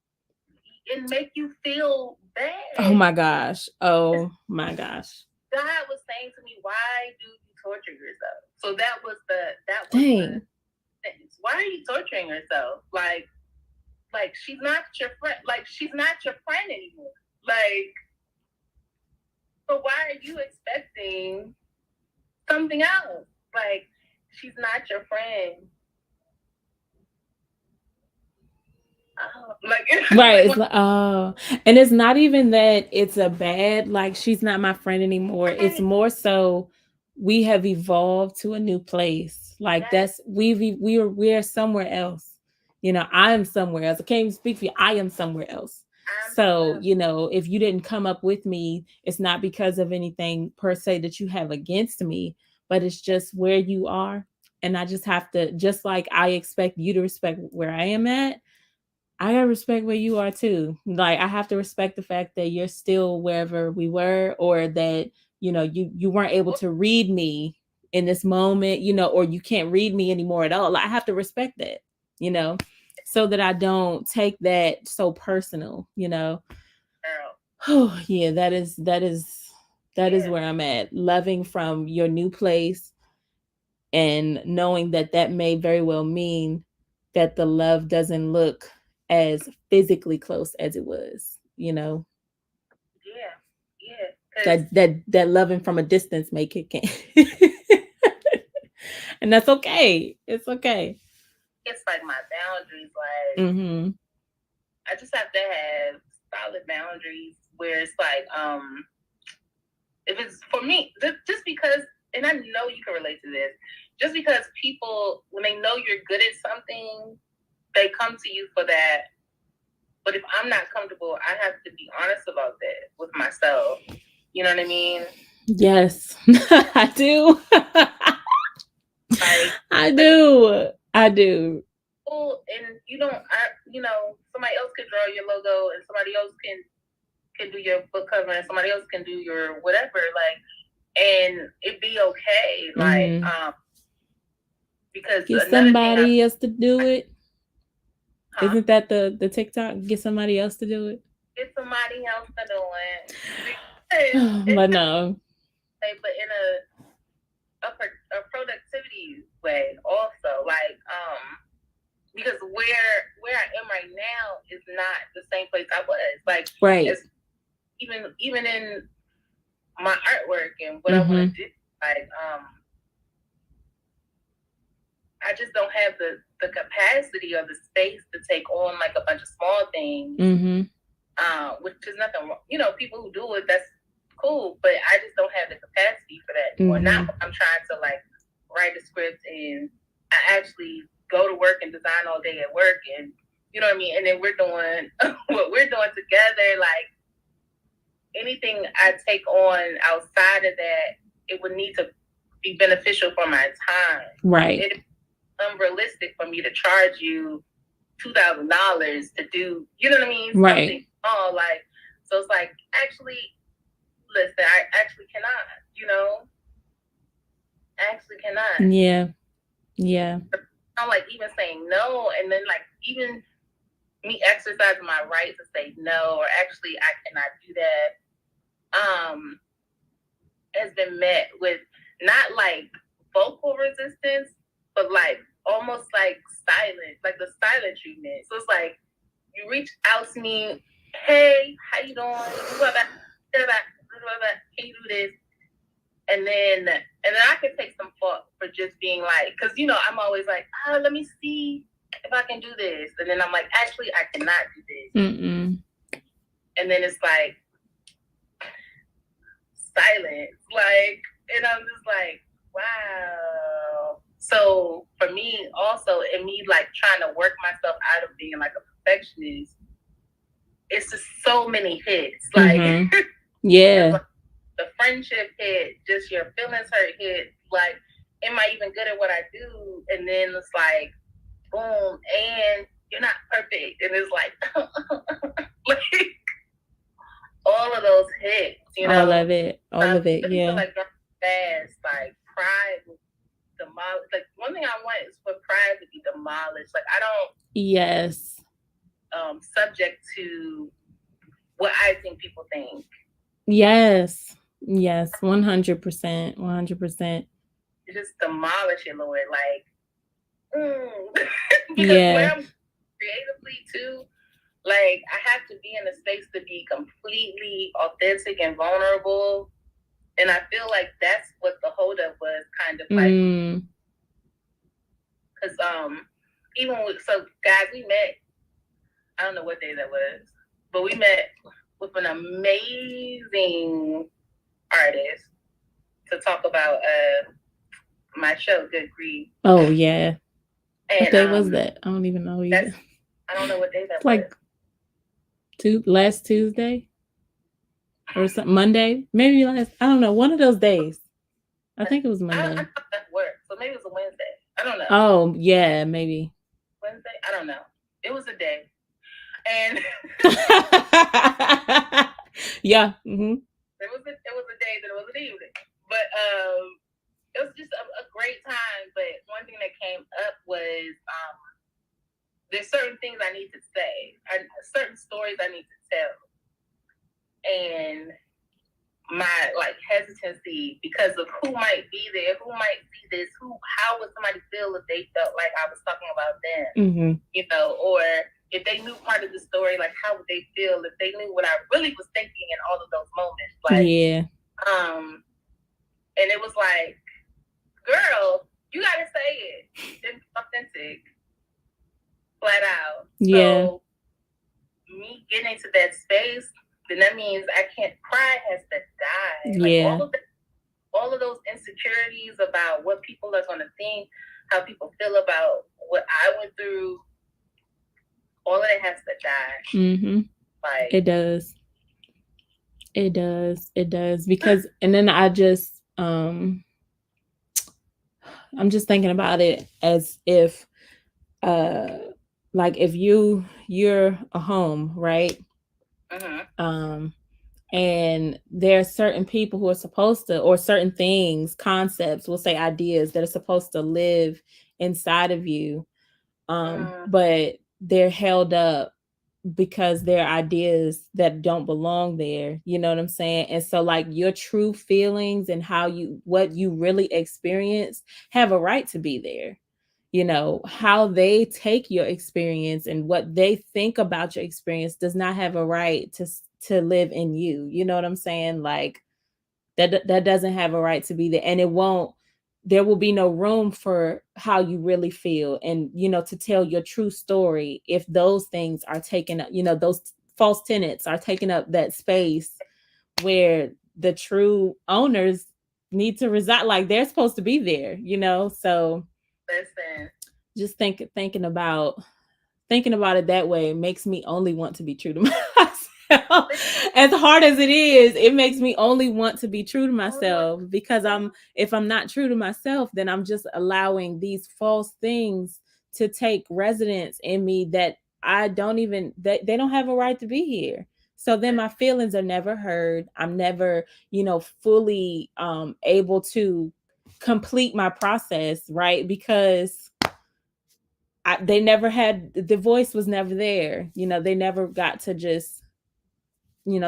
and make you feel bad. Oh my gosh. Oh my gosh. God was saying to me, why do you torture yourself? So that was the Dang. sentence. Why are you torturing yourself? Like she's not your friend. Like, she's not your friend anymore. Like, so why are you expecting something else? Like, she's not your friend. Right. It's like, and it's not even that it's a bad, like, she's not my friend anymore. Right. It's more so we have evolved to a new place. Like, that's we're somewhere else. I am somewhere else. I can't even speak for you. I am somewhere else. So, if you didn't come up with me, it's not because of anything per se that you have against me, but it's just where you are. And I just have to, just like I expect you to respect where I am at, I gotta respect where you are too. Like, I have to respect the fact that you're still wherever we were, or that, you weren't able to read me in this moment, or you can't read me anymore at all. Like, I have to respect that, so that I don't take that so personal, Oh yeah, that is where I'm at. Loving from your new place, and knowing that may very well mean that the love doesn't look as physically close as it was, Yeah. That loving from a distance may kick in. And that's okay. It's okay. It's like my boundaries, like, I just have to have solid boundaries where it's like, if it's for me, just because, and I know you can relate to this, just because people, when they know you're good at something, they come to you for that. But if I'm not comfortable, I have to be honest about that with myself. You know what I mean? Yes, I do. I do. Well, and somebody else can draw your logo, and somebody else can do your book cover, and somebody else can do your whatever, like, and it'd be okay, like, because get somebody else to do it. Huh? Isn't that the TikTok? Get somebody else to do it. Get somebody else to do it. But no. But in a productivity way, also, like, because where I am right now is not the same place I was. Like, right. Even in my artwork and what I want to do, like, I just don't have the capacity or the space to take on like a bunch of small things. which is nothing wrong. You know, people who do it, that's cool, but I just don't have the capacity for that anymore. Now I'm trying to like write a script and I actually go to work and design all day at work, and you know what I mean? And then we're doing what we're doing together. Like anything I take on outside of that, it would need to be beneficial for my time. Right. It's unrealistic for me to charge you $2,000 to do, you know what I mean? Right. Something small, like, so it's like, actually, listen, I actually cannot, you know? I actually cannot. Yeah. Yeah. I'm like even saying no, and then like even me exercising my right to say no, or actually I cannot do that, has been met with not like vocal resistance, but like almost like silence, like the silent treatment. So it's like you reach out to me, hey, how you doing? Can you do this? And then I can take some fault for just being like, because you know I'm always like, let me see if I can do this, and then I'm like, actually I cannot do this. Mm-mm. And then it's like silence, like, and I'm just like, wow. So for me also, and me like trying to work myself out of being like a perfectionist, it's just so many hits, like yeah. The friendship hit, just your feelings hurt hit, like, am I even good at what I do? And then it's like, boom, and you're not perfect. And it's like, like all of those hits, you know? All of it, yeah. Like fast, like pride demolished. Like one thing I want is for pride to be demolished. Like I don't yes subject to what I think people think. Yes 100%. Just demolish it, Lord. Like yeah, when I'm creatively too, like I have to be in a space to be completely authentic and vulnerable. And I feel like that's what the holdup was, kind of like, because even with, so guys, we met, I don't know what day that was, but we met with an amazing artist to talk about my show, Good Grief. Oh yeah. And, what day was that? I don't even know either. I don't know what day that was. Like last Tuesday or something, Monday, maybe last. I don't know, one of those days. I think it was Monday. I thought that worked, so maybe it was a Wednesday. I don't know. Oh yeah, maybe Wednesday. I don't know. It was a day, and yeah. It was a day that it was an evening, but it was just a great time. But one thing that came up was there's certain things I need to say, certain stories I need to tell, and my like hesitancy because of who might be there, who might see this, how would somebody feel if they felt like I was talking about them, you know, or if they knew part of the story, like how would they feel if they knew what I really was thinking in all of those moments, like and it was like, girl, you gotta say it. It's authentic, flat out. Yeah. So me getting into that space, then that means pride has to die. Like yeah. all of those insecurities about what people are gonna think, how people feel about what I went through, all of it has to die. Like it does because, and then I just I'm just thinking about it as if like if you're a home, right? And there are certain people who are supposed to, or certain things, concepts, we'll say ideas that are supposed to live inside of you, but they're held up because they're ideas that don't belong there. You know what I'm saying? And so like your true feelings and what you really experience have a right to be there. You know, how they take your experience and what they think about your experience does not have a right to live in you. You know what I'm saying? Like that doesn't have a right to be there, and there will be no room for how you really feel and, you know, to tell your true story if those things are taken up, you know, those false tenants are taking up that space where the true owners need to reside. Like they're supposed to be there, you know. So Listen, just thinking about it that way makes me only want to be true to myself. As hard as it is, it makes me only want to be true to myself, because if I'm not true to myself, then I'm just allowing these false things to take residence in me that I don't even they don't have a right to be here. So then my feelings are never heard. I'm never, fully able to complete my process, right? Because they never had, the voice was never there. They never got to just,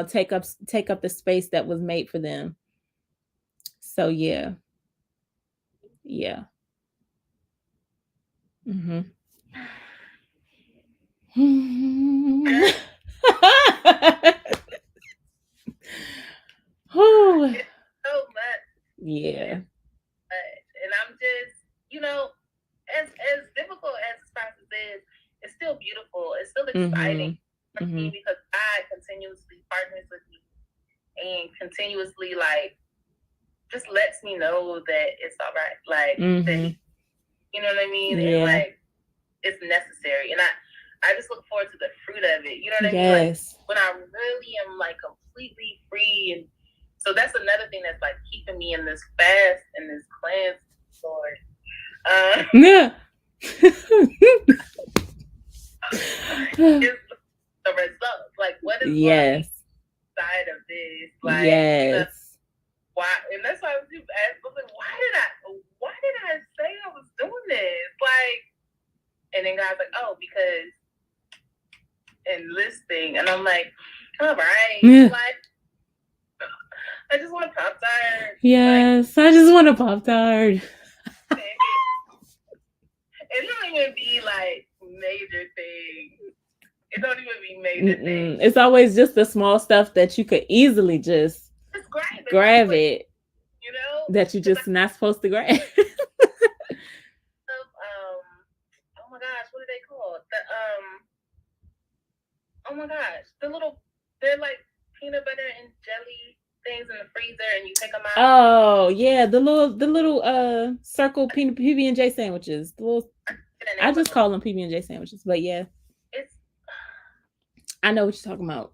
take up the space that was made for them. So yeah. Mm-hmm. it's so much. Yeah. And I'm just, as difficult as this process is, it's still beautiful. It's still exciting for me, because God continuously partners with me and continuously just lets me know that it's all right. That you know what I mean? Yeah. And it's necessary. And I just look forward to the fruit of it. You know what I mean? When I really am completely free. And so that's another thing that's keeping me in this fast and this cleanse, Lord. Yeah. It's the results. What is yes. side of this? Yes. Why? And that's why I was asking, why did I say I was doing this? And then God's like, oh, because enlisting. And I'm like, all right. Yeah. I just want a Pop-Tart. Yes, I just want a Pop-Tart. It don't even be major things. It don't even be major things. It's always just the small stuff that you could easily just grab it. That you're just not supposed to grab. Oh my gosh, what are they called? Oh my gosh, they're like peanut butter and jelly things in the freezer, and you take them out. Oh yeah, the little circle PB&J sandwiches. I just call them PB&J sandwiches, but yeah, I know what you're talking about.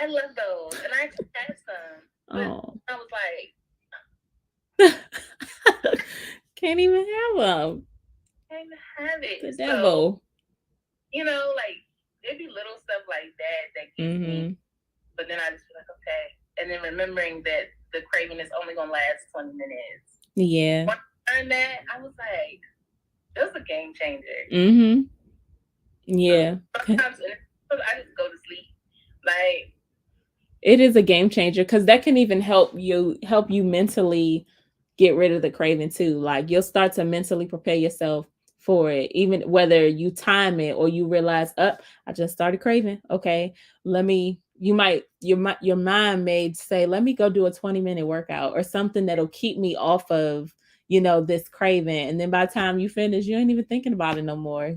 I love those, and I just had some. Oh, I was can't even have them. Can't even have it. The devil. There'd be little stuff like that gets me. But then I just feel okay. And then remembering that the craving is only going to last 20 minutes. Yeah. When I learned that, I was like, it was a game changer. Yeah. Sometimes I just go to sleep. It is a game changer, because that can even help you mentally get rid of the craving too. You'll start to mentally prepare yourself for it, even whether you time it or you realize, I just started craving. Okay, your mind may say, let me go do a 20-minute workout or something that'll keep me off of, this craving. And then by the time you finish, you ain't even thinking about it no more.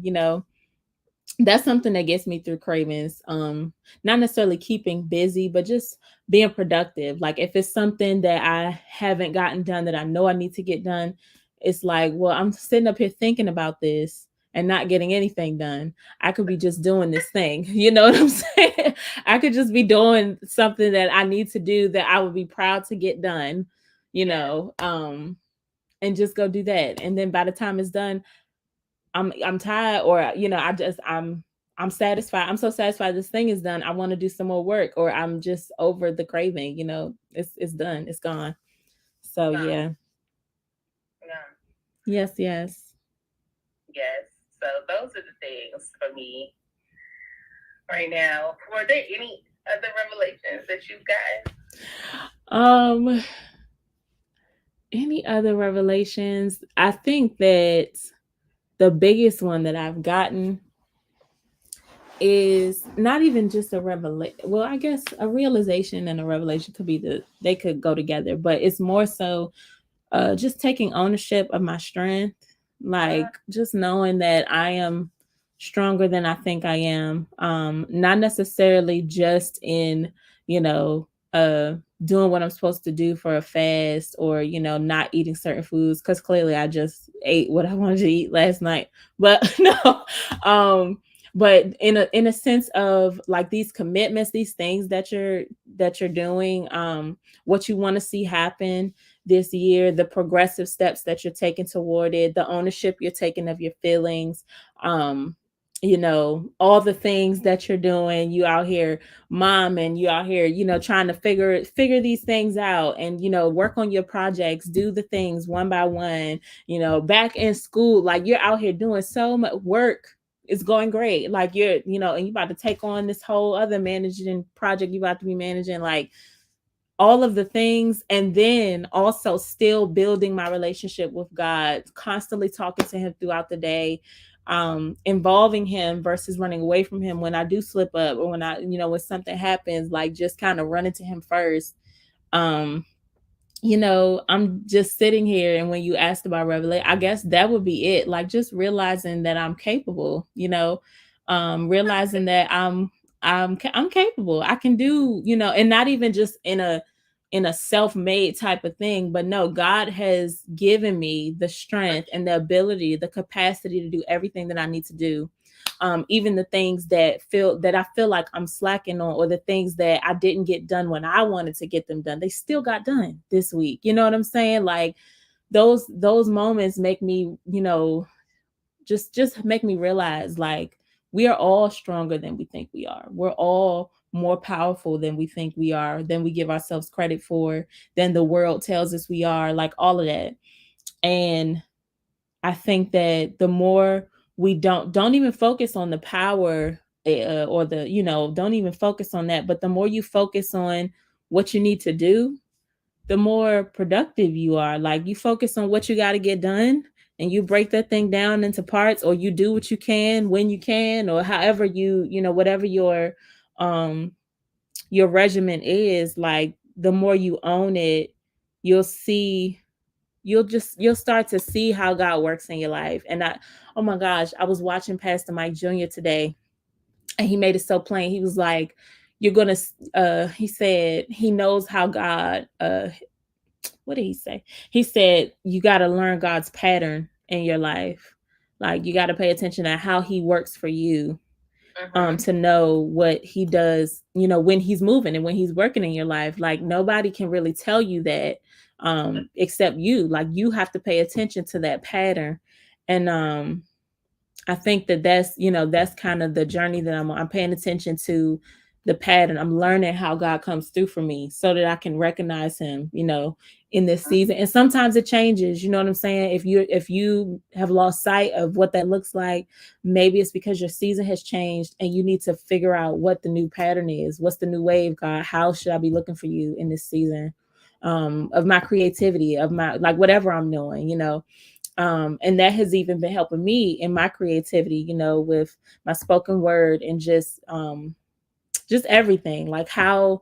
That's something that gets me through cravings. Not necessarily keeping busy, but just being productive. If it's something that I haven't gotten done that I know I need to get done, it's well, I'm sitting up here thinking about this and not getting anything done. I could be just doing this thing. You know what I'm saying? I could just be doing something that I need to do that I would be proud to get done, and just go do that. And then by the time it's done, I'm tired, or I'm satisfied. I'm so satisfied this thing is done. I want to do some more work, or I'm just over the craving. It's done. It's gone. So yeah. Yes. So those are the things for me right now. Were there any other revelations that you got? Any other revelations? I think that the biggest one that I've gotten is not even just a revelation. Well, I guess a realization and a revelation they could go together, but it's more so just taking ownership of my strength. Just knowing that I am stronger than I think I am. Not necessarily just in, you know, doing what I'm supposed to do for a fast, or, you know, not eating certain foods, because clearly I just ate what I wanted to eat last night. But no, um, but in a sense of like these commitments, these things that you're doing, what you want to see happen this year, the progressive steps that you're taking toward it, the ownership you're taking of your feelings, um, you know, all the things that you're doing. You out here mom, and you out here, you know, trying to figure these things out, and, you know, work on your projects, do the things one by one, you know, back in school, like you're out here doing so much work. It's going great. Like you're, you know, and you about to take on this whole other managing project. You about to be managing like all of the things, and then also still building my relationship with God, constantly talking to him throughout the day, involving him versus running away from him when I do slip up, or when I, you know, when something happens, like just kind of running to him first. um you know, I'm just sitting here, and when you asked about revelation, I guess that would be it. Like just realizing that I'm capable, you know, realizing that I'm capable. I can do, you know, and not even just in a self-made type of thing, but no, God has given me the strength and the ability, the capacity to do everything that I need to do. Even the things that I feel like I'm slacking on, or the things that I didn't get done when I wanted to get them done, they still got done this week. You know what I'm saying? Like those moments make me, you know, just make me realize like we are all stronger than we think we are. We're all more powerful than we think we are, than we give ourselves credit for, than the world tells us we are, like all of that. And I think that the more we don't even focus on the power, or the, you know, don't even focus on that, but the more you focus on what you need to do, the more productive you are. Like you focus on what you got to get done, and you break that thing down into parts, or you do what you can when you can, or however you know, whatever um your regimen is, like the more you own it, you'll see, you'll start to see how God works in your life. And I, oh my gosh, I was watching Pastor Mike Jr. today, and he made it so plain. He was like, you're gonna he said he knows how God what did he say? He said you got to learn God's pattern in your life. Like you got to pay attention to how he works for you, to know what he does, you know, when he's moving and when he's working in your life. Like nobody can really tell you that, except you. Like you have to pay attention to that pattern. And I think that that's, you know, that's kind of the journey that I'm paying attention to the pattern. I'm learning how God comes through for me so that I can recognize him, you know, in this season. And sometimes it changes, you know what I'm saying? If you have lost sight of what that looks like, maybe it's because your season has changed and you need to figure out what the new pattern is. What's the new wave, God? How should I be looking for you in this season? Of my creativity, of my, like whatever I'm doing, you know. And that has even been helping me in my creativity, you know, with my spoken word, and just everything. Like how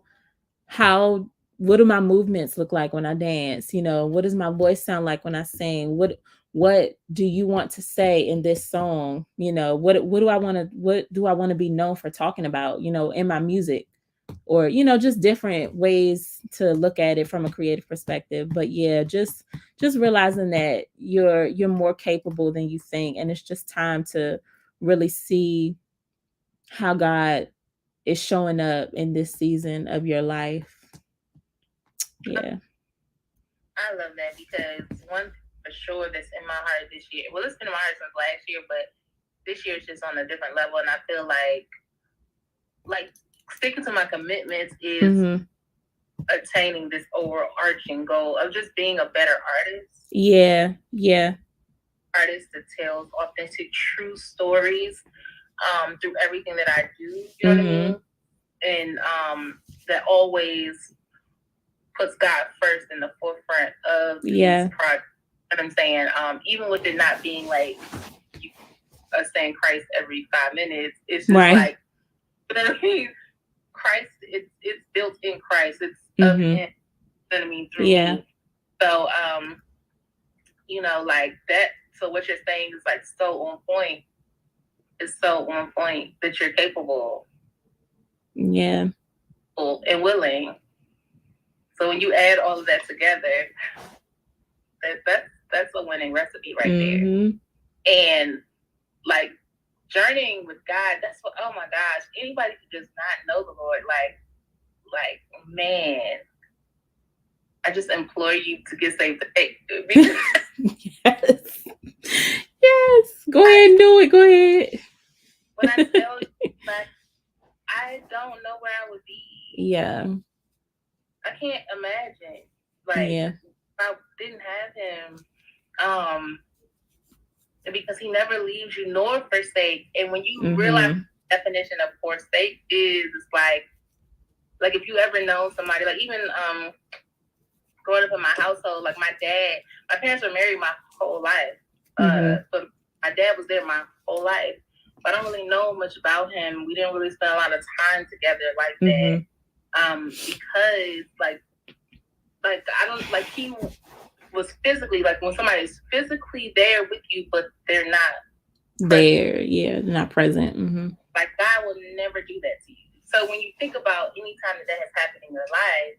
what do my movements look like when I dance? You know, what does my voice sound like when I sing? What do you want to say in this song? You know, what do I want to be known for talking about, you know, in my music? Or, you know, just different ways to look at it from a creative perspective. But yeah, just realizing that you're more capable than you think, and it's just time to really see how God is showing up in this season of your life. Yeah. I love that, because one for sure that's in my heart this year. Well, it's been in my heart since last year, but this year is just on a different level, and I feel like sticking to my commitments is attaining this overarching goal of just being a better artist. Yeah. Artist that tells authentic, true stories through everything that I do. You know what I mean? And that always puts God first in the forefront of these projects. You know what I'm saying? Even with it not being like you saying Christ every 5 minutes, it's just like, you know what I mean? Christ, it's built in Christ. It's of him, you know what I mean, through me. So you know, like that. So what you're saying is like so on point. is so on point that you're capable Yeah. and willing. So when you add all of that together, that's a winning recipe right Mm-hmm. there. And like journeying with God, that's what. Oh my gosh, anybody who does not know the Lord, like man, I just implore you to get saved today. Yes. Yes. Go ahead and do it. Go ahead. When I tell you, like, I don't know where I would be. Yeah. I can't imagine. Like, Yeah. I didn't have him. Because he never leaves you nor forsake. And when you realize the definition of forsake is like if you ever know somebody, like even growing up in my household, like my parents were married my whole life. But my dad was there my whole life. But I don't really know much about him. We didn't really spend a lot of time together like that. Because like I don't like he was physically, like when somebody's physically there with you, but they're not there. Yeah, not present. Like God will never do that to you. So when you think about any time that has happened in your life,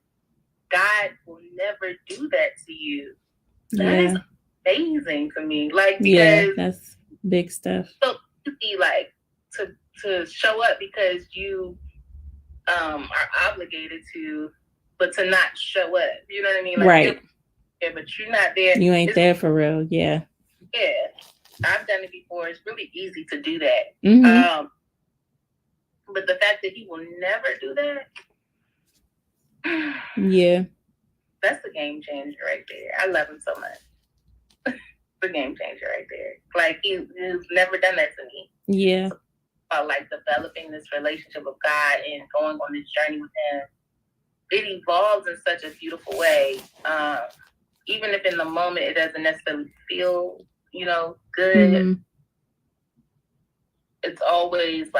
God will never do that to you. That is amazing to me. Like, because that's big stuff. So easy, like to show up because you are obligated to, but to not show up. You know what I mean? Like, right. Yeah, but you're not there. You ain't there for real. Yeah. Yeah. I've done it before. It's really easy to do that. But the fact that he will never do that. Yeah. That's a game changer right there. I love him so much. The game changer right there. Like he's never done that to me. Yeah. So, like developing this relationship with God and going on this journey with him. It evolves in such a beautiful way. Even if in the moment it doesn't necessarily feel, good. It's always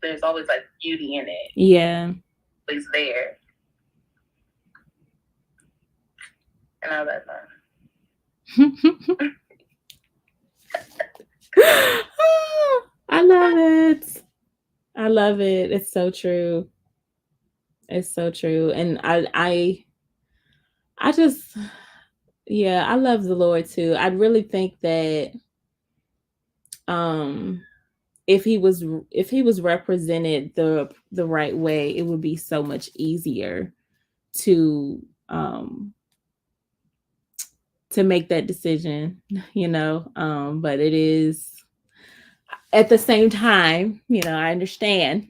there's always like beauty in it. Yeah. It's there. And I love that. I love it. I love it. It's so true. It's so true. And I just, yeah, I love the Lord too. I really think that if he was represented the right way, it would be so much easier to make that decision, but it is at the same time, I understand.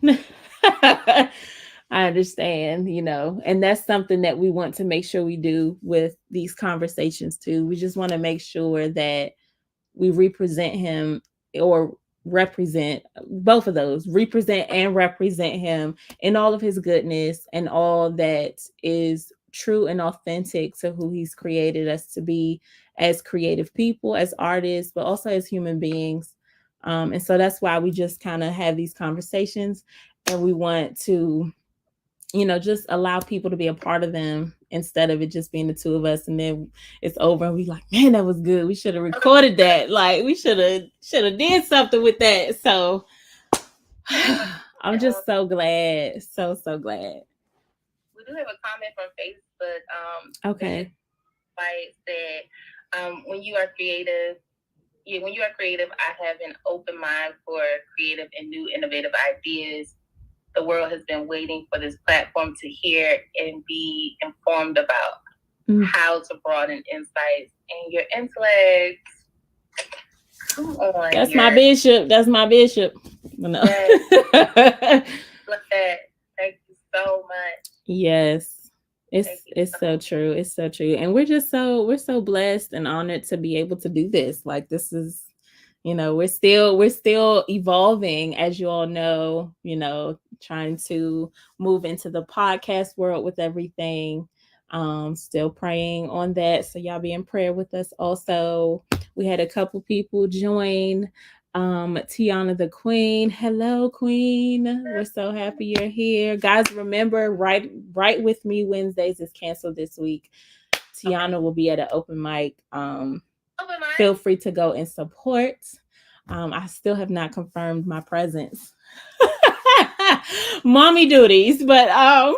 I understand, and that's something that we want to make sure we do with these conversations too. We just want to make sure that we represent him, or represent both of those, represent and represent him in all of his goodness and all that is true and authentic to who he's created us to be as creative people, as artists, but also as human beings. And so that's why we just kind of have these conversations, and we want to, just allow people to be a part of them instead of it just being the two of us and then it's over and we like, man, that was good. We should have recorded that. Like we should have did something with that. So I'm just so glad. So glad. We do have a comment from Facebook. Okay. That when you are creative, I have an open mind for creative and new innovative ideas. The world has been waiting for this platform to hear and be informed about how to broaden insights and your intellect. Come on. That's my bishop. That's my bishop. No. Yes. Look at. Thank you so much. Yes. It's so true. It's so true. And we're so blessed and honored to be able to do this. Like this is, we're still evolving, as you all know, trying to move into the podcast world with everything. Still praying on that. So y'all be in prayer with us. Also, we had a couple people join. Tiana the Queen. Hello, Queen. We're so happy you're here. Guys, remember, Right With Me Wednesdays is canceled this week. Tiana will be at an open mic. Feel free to go and support. I still have not confirmed my presence. Mommy duties, but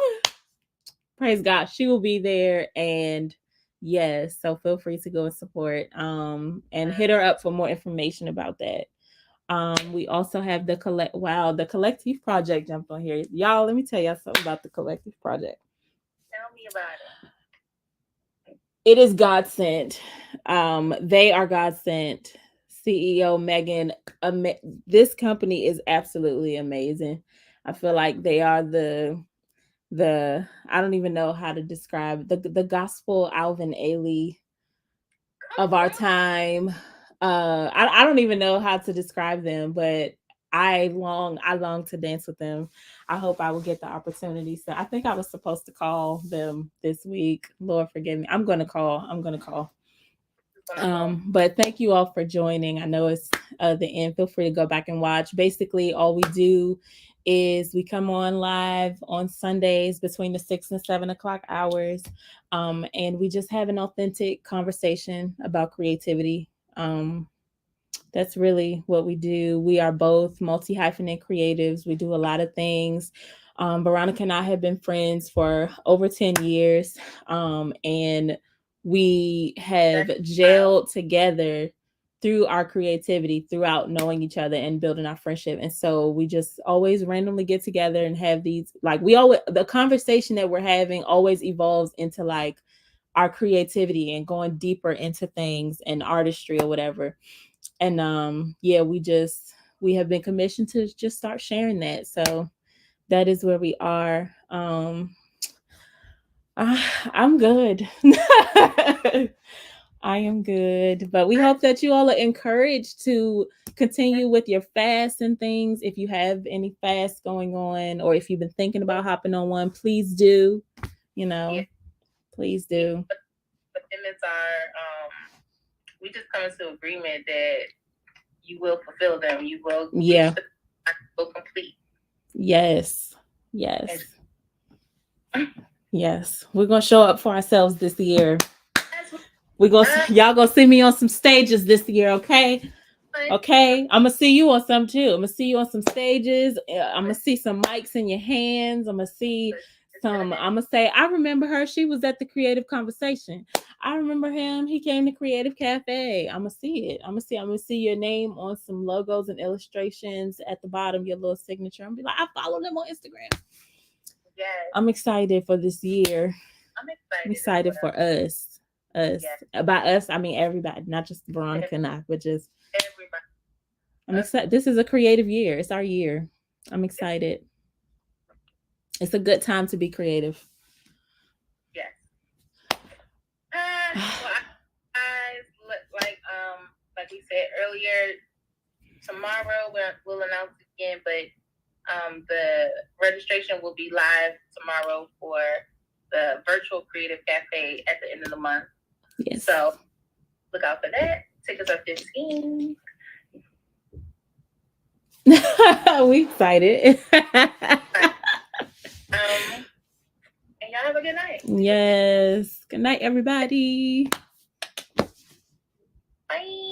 praise God, she will be there. And yes, so feel free to go and support and hit her up for more information about that. We also have the Collective Project jumped on here. Y'all, let me tell y'all something about the Collective Project. Tell me about it. It is God sent. They are God sent. CEO Megan, this company is absolutely amazing. I feel like they are the I don't even know how to describe the gospel Alvin Ailey of our time. I don't even know how to describe them, but I long to dance with them. I hope I will get the opportunity. So I think I was supposed to call them this week. Lord forgive me. I'm gonna call. But thank you all for joining. I know it's the end. Feel free to go back and watch. Basically, all we do is we come on live on Sundays between the 6 and 7 o'clock hours, and we just have an authentic conversation about creativity. That's really what we do. We are both multi-hyphenate creatives. We do a lot of things. Veronica and I have been friends for over 10 years, and we have gelled together through our creativity throughout knowing each other and building our friendship. And so we just always randomly get together and have these, like, the conversation that we're having always evolves into like our creativity and going deeper into things and artistry or whatever. And yeah, we have been commissioned to just start sharing that. So that is where we are. I'm good. I am good, but we hope that you all are encouraged to continue with your fasts and things. If you have any fasts going on, or if you've been thinking about hopping on one, please do. Please do. But them is our we just come into agreement that you will fulfill them. You will will complete. Yes. Yes. We're gonna show up for ourselves this year. Y'all gonna see me on some stages this year, okay? Okay, I'm gonna see you on some too. I'm gonna see you on some stages. I'm gonna see some mics in your hands. I'm gonna say, I remember her. She was at the Creative Conversation. I remember him. He came to Creative Cafe. I'm gonna see it. I'm gonna see your name on some logos and illustrations at the bottom, your little signature. I'm gonna be like, I follow them on Instagram. Yes. I'm excited for this year. I'm excited for us. Yes. By us, I mean everybody, not just Veronica and I, but just everybody. I'm excited. This is a creative year. It's our year. I'm excited. It's a good time to be creative. Yes. Like we said earlier, tomorrow we'll announce again, but the registration will be live tomorrow for the virtual Creative Cafe at the end of the month. Yes. So look out for that. Tickets are $15. We excited. And y'all have a good night. Yes. Good night, everybody. Bye.